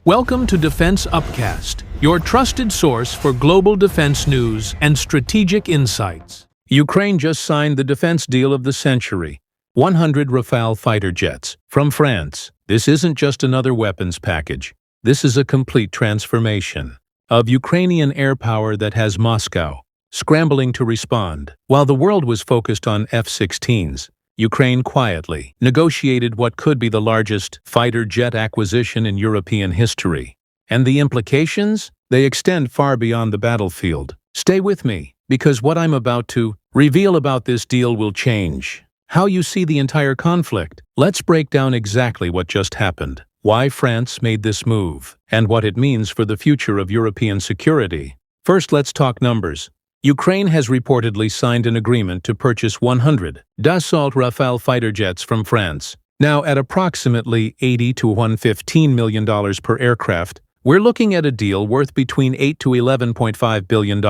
Welcome to Defense Upcast, your trusted source for global defense news and strategic insights. Ukraine just signed the defense deal of the century, 100 Rafale fighter jets from France. This isn't just another weapons package. This is a complete transformation of Ukrainian air power that has Moscow scrambling to respond. While the world was focused on F-16s, Ukraine quietly negotiated what could be the largest fighter jet acquisition in European history. And the implications? They extend far beyond the battlefield. Stay with me, because what I'm about to reveal about this deal will change how you see the entire conflict. Let's break down exactly what just happened, why France made this move, and what it means for the future of European security. First, let's talk numbers. Ukraine has reportedly signed an agreement to purchase 100 Dassault Rafale fighter jets from France. Now, at approximately $80 to $115 million per aircraft, we're looking at a deal worth between $8 to $11.5 billion.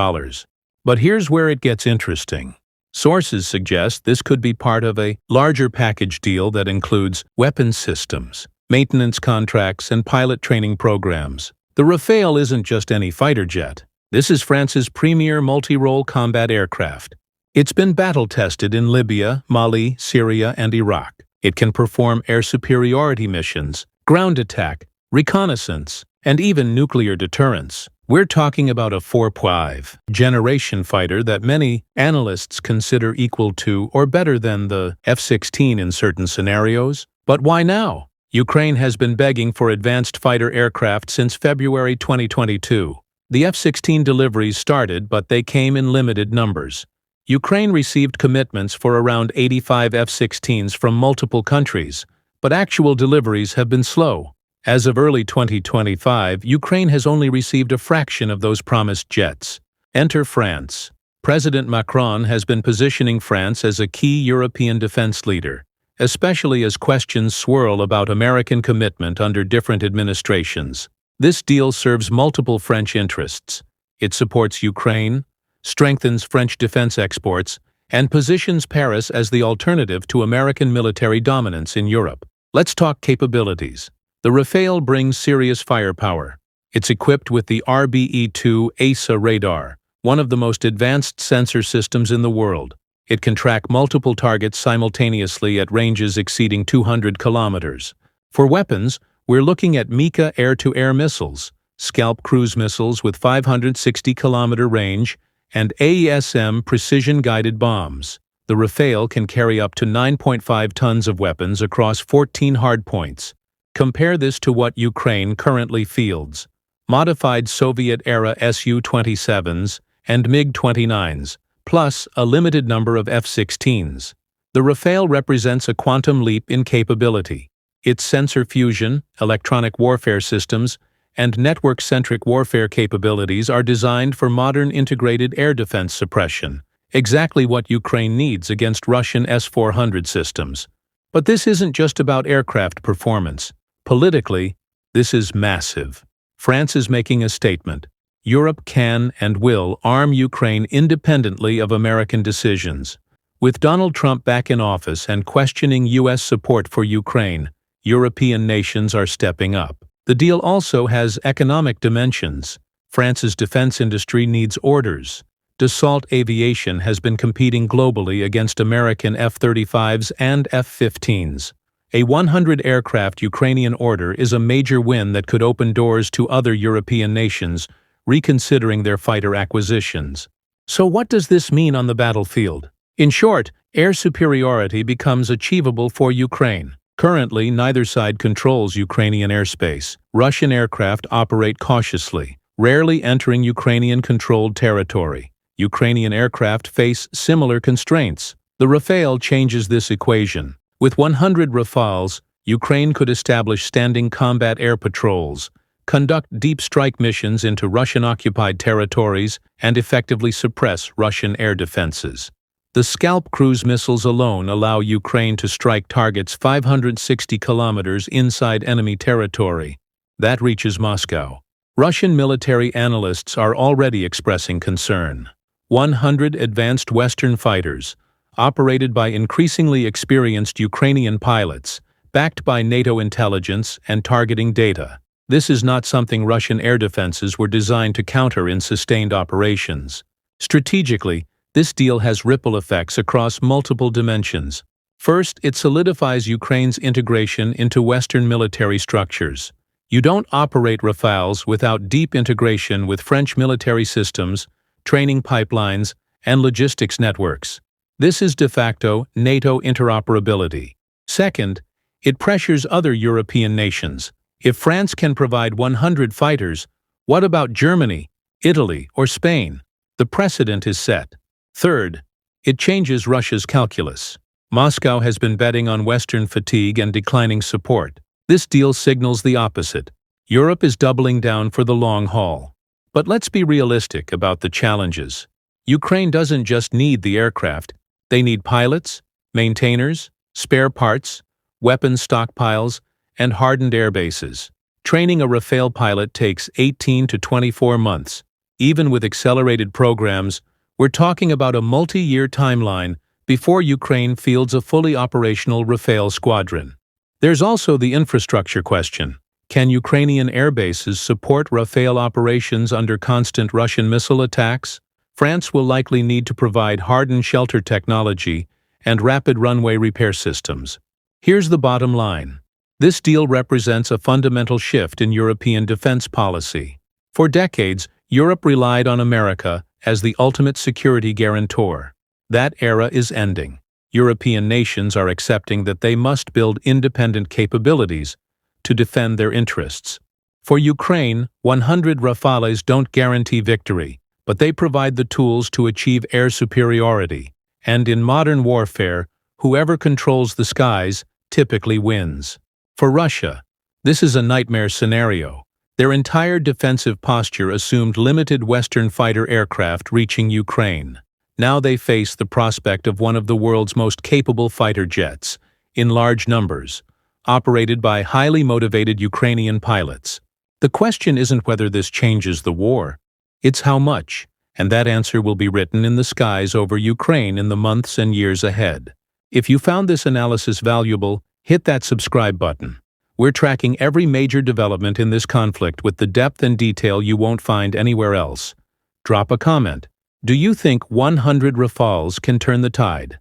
But here's where it gets interesting. Sources suggest this could be part of a larger package deal that includes weapons systems, maintenance contracts, and pilot training programs. The Rafale isn't just any fighter jet. This is France's premier multirole combat aircraft. It's been battle-tested in Libya, Mali, Syria, and Iraq. It can perform air superiority missions, ground attack, reconnaissance, and even nuclear deterrence. We're talking about a 4th-generation fighter that many analysts consider equal to or better than the F-16 in certain scenarios. But why now? Ukraine has been begging for advanced fighter aircraft since February 2022. The F-16 deliveries started, but they came in limited numbers. Ukraine received commitments for around 85 F-16s from multiple countries, but actual deliveries have been slow. As of early 2025, Ukraine has only received a fraction of those promised jets. Enter France. President Macron has been positioning France as a key European defense leader, especially as questions swirl about American commitment under different administrations. This deal serves multiple French interests. It supports Ukraine, strengthens French defense exports, and positions Paris as the alternative to American military dominance in Europe. Let's talk capabilities. The Rafale brings serious firepower. It's equipped with the RBE-2 AESA radar, one of the most advanced sensor systems in the world. It can track multiple targets simultaneously at ranges exceeding 200 kilometers. For weapons, we're looking at Mika air-to-air missiles, SCALP cruise missiles with 560-kilometer range, and AESA precision-guided bombs. The Rafale can carry up to 9.5 tons of weapons across 14 hardpoints. Compare this to what Ukraine currently fields: modified Soviet-era Su-27s and MiG-29s, plus a limited number of F-16s. The Rafale represents a quantum leap in capability. Its sensor fusion, electronic warfare systems, and network-centric warfare capabilities are designed for modern integrated air defense suppression, exactly what Ukraine needs against Russian S-400 systems. But this isn't just about aircraft performance. Politically, this is massive. France is making a statement. Europe can and will arm Ukraine independently of American decisions. With Donald Trump back in office and questioning U.S. support for Ukraine, European nations are stepping up. The deal also has economic dimensions. France's defense industry needs orders. Dassault Aviation has been competing globally against American F-35s and F-15s. A 100-aircraft Ukrainian order is a major win that could open doors to other European nations reconsidering their fighter acquisitions. So what does this mean on the battlefield? In short, air superiority becomes achievable for Ukraine. Currently, neither side controls Ukrainian airspace. Russian aircraft operate cautiously, rarely entering Ukrainian-controlled territory. Ukrainian aircraft face similar constraints. The Rafale changes this equation. With 100 Rafales, Ukraine could establish standing combat air patrols, conduct deep strike missions into Russian-occupied territories, and effectively suppress Russian air defenses. The SCALP cruise missiles alone allow Ukraine to strike targets 560 kilometers inside enemy territory. That reaches Moscow. Russian military analysts are already expressing concern. 100 advanced Western fighters, operated by increasingly experienced Ukrainian pilots, backed by NATO intelligence and targeting data. This is not something Russian air defenses were designed to counter in sustained operations. Strategically, this deal has ripple effects across multiple dimensions. First, it solidifies Ukraine's integration into Western military structures. You don't operate Rafales without deep integration with French military systems, training pipelines, and logistics networks. This is de facto NATO interoperability. Second, it pressures other European nations. If France can provide 100 fighters, what about Germany, Italy, or Spain? The precedent is set. Third, it changes Russia's calculus. Moscow has been betting on Western fatigue and declining support. This deal signals the opposite. Europe is doubling down for the long haul. But let's be realistic about the challenges. Ukraine doesn't just need the aircraft. They need pilots, maintainers, spare parts, weapons stockpiles, and hardened air bases. Training a Rafale pilot takes 18 to 24 months. Even with accelerated programs, we're talking about a multi-year timeline before Ukraine fields a fully operational Rafale squadron. There's also the infrastructure question. Can Ukrainian air bases support Rafale operations under constant Russian missile attacks? France will likely need to provide hardened shelter technology and rapid runway repair systems. Here's the bottom line. This deal represents a fundamental shift in European defense policy. For decades, Europe relied on America as the ultimate security guarantor. That era is ending. European nations are accepting that they must build independent capabilities to defend their interests. For Ukraine, 100 Rafales don't guarantee victory, but they provide the tools to achieve air superiority. And in modern warfare, whoever controls the skies typically wins. For Russia, this is a nightmare scenario. Their entire defensive posture assumed limited Western fighter aircraft reaching Ukraine. Now they face the prospect of one of the world's most capable fighter jets, in large numbers, operated by highly motivated Ukrainian pilots. The question isn't whether this changes the war, it's how much, and that answer will be written in the skies over Ukraine in the months and years ahead. If you found this analysis valuable, hit that subscribe button. We're tracking every major development in this conflict with the depth and detail you won't find anywhere else. Drop a comment. Do you think 100 Rafales can turn the tide?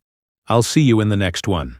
I'll see you in the next one.